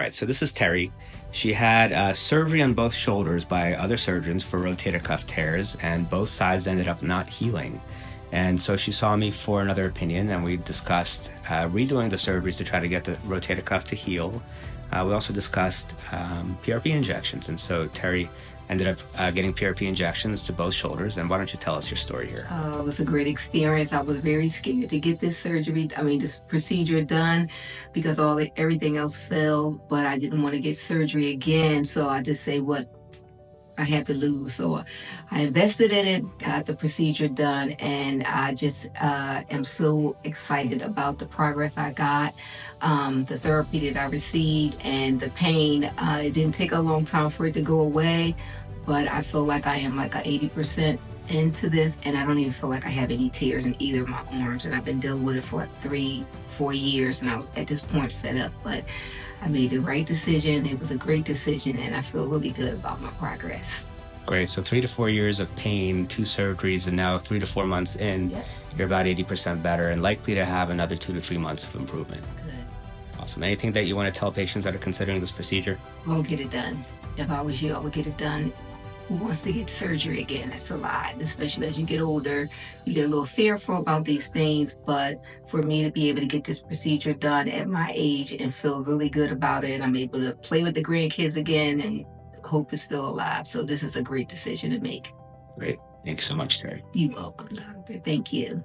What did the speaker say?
right, so this is Terri. She had surgery on both shoulders by other surgeons for rotator cuff tears, and both sides ended up not healing. And so she saw me for another opinion, and we discussed redoing the surgeries to try to get the rotator cuff to heal. We also discussed PRP injections, and so Terri ended up getting PRP injections to both shoulders. And why don't you tell us your story here? It was a great experience. I was very scared to get this procedure done because everything else failed, but I didn't want to get surgery again. So I just say what I had to lose. So I invested in it, got the procedure done, and I just am so excited about the progress I got, the therapy that I received, and the pain. It didn't take a long time for it to go away, but I feel like I am like a 80% into this, and I don't even feel like I have any tears in either of my arms. And I've been dealing with it for like 3-4 years, and I was at this point fed up, but I made the right decision. It was a great decision, and I feel really good about my progress. Great. So 3 to 4 years of pain, 2 surgeries, and now 3 to 4 months in, Yep. you're about 80% better and likely to have another 2 to 3 months of improvement. Good. Awesome. Anything that you want to tell patients that are considering this procedure? I'll get it done. If I was you, I would get it done. Who wants to get surgery again? It's a lot, especially as you get older. You get a little fearful about these things, but for me to be able to get this procedure done at my age and feel really good about it, I'm able to play with the grandkids again, and hope is still alive. So this is a great decision to make. Great. Thanks so much, Terri. You're welcome, doctor. Thank you.